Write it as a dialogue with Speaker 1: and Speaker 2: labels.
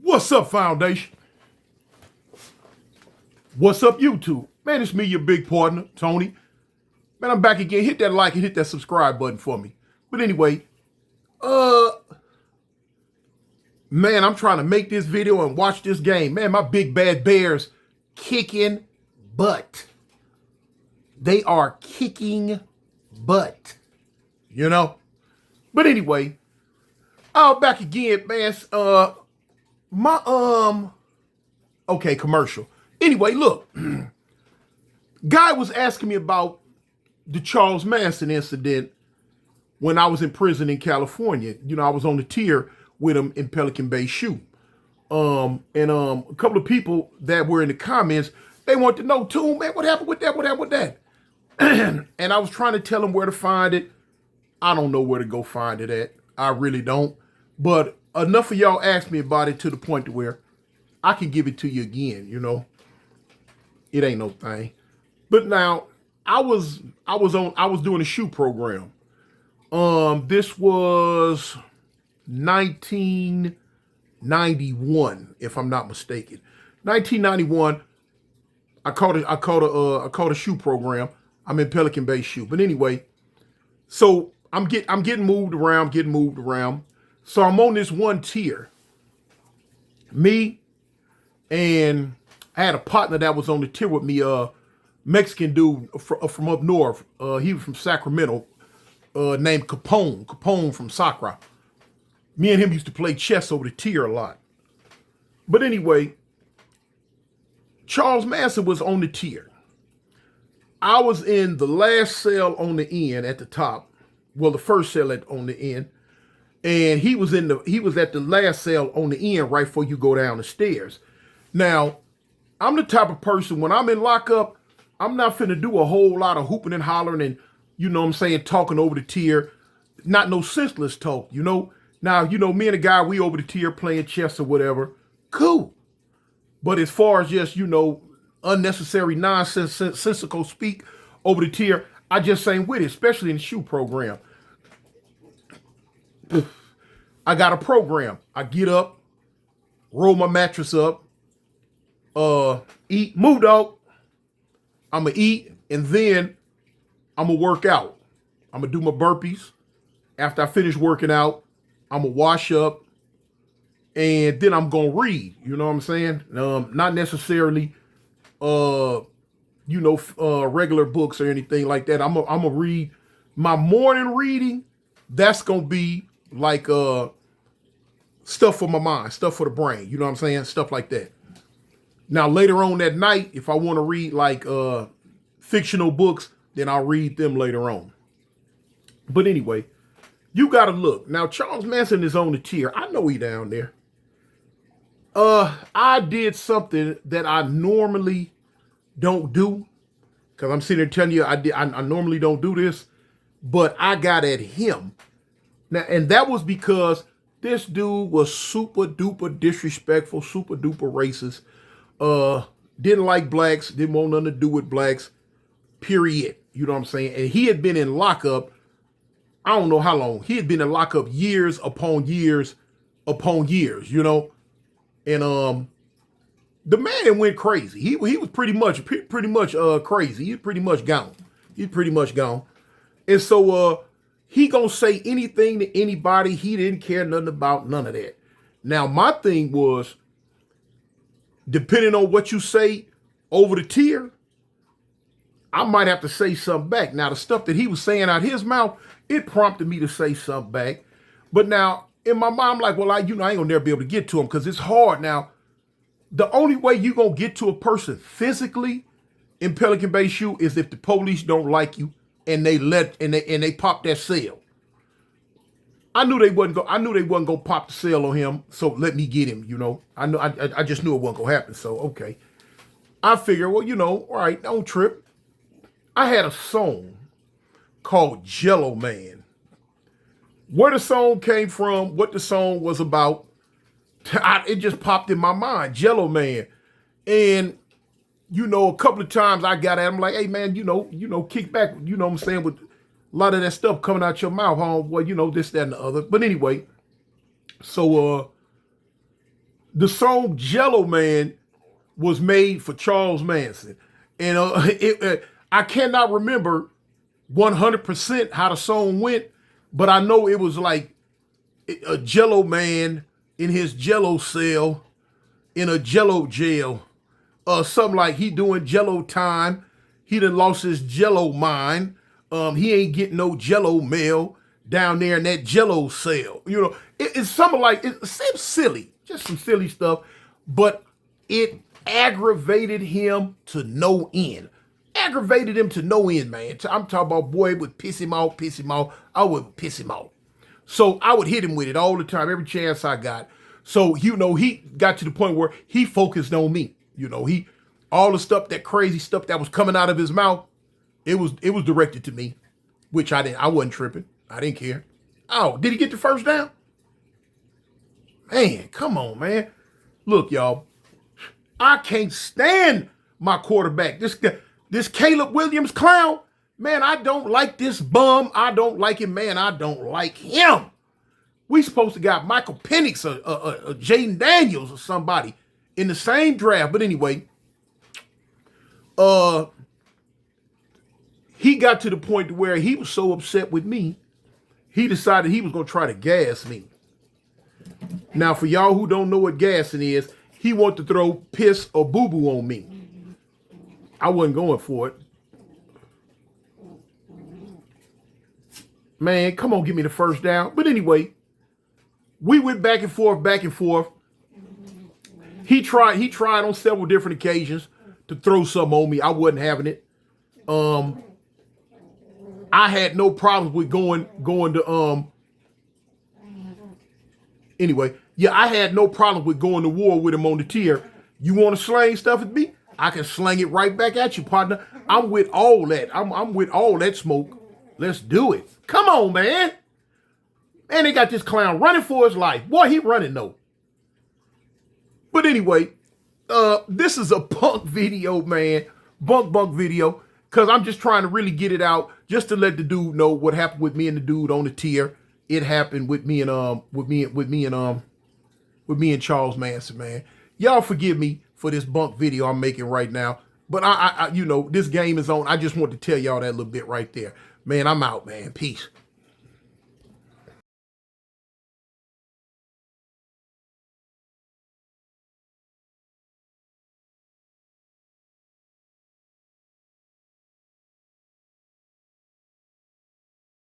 Speaker 1: What's up, Foundation? What's up, YouTube? Man, it's me, your big partner, Tony. Man, I'm back again. Hit that like and hit that subscribe button for me. But anyway, uh, man, I'm trying to make this video and watch this game. Man, my big bad Bears kicking butt. They are kicking butt, you know? But anyway, back again, man. Okay, commercial. Anyway, look, guy was asking me about the Charles Manson incident when I was in prison in California. You know, I was on the tier with him in Pelican Bay shoot. A couple of people that were in the comments, they wanted to know, too, man, what happened with that? What happened with that? And I was trying to tell them where to find it. I don't know where to go find it at. I really don't. But enough of y'all asked me about it to the point to where I can give it to you again, you know. It ain't no thing. But now I was doing a shoe program. This was 1991, if I'm not mistaken. 1991. I caught a shoe program. I'm in Pelican Bay shoe. But anyway, so I'm getting moved around. So I'm on this one tier. Me and I had a partner that was on the tier with me, Mexican dude from up north. He was from Sacramento, named Capone from Sacra. Me and him used to play chess over the tier a lot. But anyway, Charles Manson was on the tier. I was in the last cell on the end at the top. Well, the first cell on the end. And he was at the last cell on the end right before you go down the stairs. Now, I'm the type of person, when I'm in lockup, I'm not finna do a whole lot of hooping and hollering and, you know what I'm saying, talking over the tier. Not no senseless talk, you know. Now, you know, me and a guy, we over the tier playing chess or whatever. Cool. But as far as just, you know, unnecessary nonsensical speak over the tier, I just ain't with it, especially in the shoe program. I got a program. I get up, roll my mattress up, eat, move dog. I'm going to eat, and then I'm going to work out. I'm going to do my burpees. After I finish working out, I'm going to wash up, and then I'm going to read. You know what I'm saying? Not necessarily, regular books or anything like that. I'm going to read my morning reading. That's going to be like stuff for my mind, stuff for the brain. You know what I'm saying? Stuff like that. Now, later on that night, if I want to read like fictional books, then I'll read them later on. But anyway, you got to look. Now, Charles Manson is on the tier. I know he down there. I did something that I normally don't do, because I'm sitting there telling you I normally don't do this, but I got at him. Now, and that was because this dude was super duper disrespectful, super duper racist. Didn't like blacks, didn't want nothing to do with blacks, period. You know what I'm saying? And he had been in lockup, I don't know how long. He had been in lockup years upon years, you know? And the man went crazy. He was pretty much crazy. He pretty much gone. And so he gonna say anything to anybody. He didn't care nothing about none of that. Now, my thing was, depending on what you say over the tier, I might have to say something back. Now, the stuff that he was saying out his mouth, it prompted me to say something back. But now, in my mind, I'm like, well, I ain't gonna never be able to get to him because it's hard. Now, the only way you gonna get to a person physically in Pelican Bay shoe is if the police don't like you and they pop that cell. I knew they wasn't gonna pop the cell on him, so let me get him, you know. I just knew it wasn't gonna happen, so okay. I figured, well, you know, all right, don't trip. I had a song called Jello Man. Where the song came from, what the song was about, it just popped in my mind, Jello Man. And, you know, a couple of times I got at him like, hey, man, you know, kick back, you know what I'm saying, with a lot of that stuff coming out your mouth, well, you know, this, that, and the other. But anyway, so the song Jello Man was made for Charles Manson. And I cannot remember 100% how the song went, but I know it was like a Jello man in his Jello cell in a Jello jail. Something like he doing Jello time. He done lost his Jello mind. He ain't getting no Jello mail down there in that Jello cell. You know, it's something like, it seems silly, just some silly stuff, but it aggravated him to no end. Aggravated him to no end, man. I'm talking about, boy, it would piss him off. I would piss him off. So I would hit him with it all the time, every chance I got. So, you know, he got to the point where he focused on me. You know, all the stuff, that crazy stuff that was coming out of his mouth, it was directed to me, which I wasn't tripping. I didn't care. Oh, did he get the first down? Man, come on, man. Look, y'all, I can't stand my quarterback. This Caleb Williams clown, man, I don't like this bum. I don't like him, man. I don't like him. We supposed to got Michael Penix or Jaden Daniels or somebody in the same draft. But anyway, he got to the point where he was so upset with me, he decided he was going to try to gas me. Now, for y'all who don't know what gassing is, he wanted to throw piss or boo-boo on me. I wasn't going for it. Man, come on, give me the first down. But anyway, we went back and forth. He tried on several different occasions to throw something on me. I wasn't having it. I had no problems with going to anyway, yeah, I had no problem with going to war with him on the tier. You want to slang stuff at me? I can slang it right back at you, partner. I'm with all that. I'm with all that smoke. Let's do it. Come on, man. And they got this clown running for his life. Boy, he running though. But anyway, this is a punk video, man. Bunk video. Cause I'm just trying to really get it out, just to let the dude know what happened with me and the dude on the tier. It happened with me and Charles Manson, man. Y'all forgive me for this bunk video I'm making right now. But I you know, this game is on. I just want to tell y'all that little bit right there. Man, I'm out, man. Peace.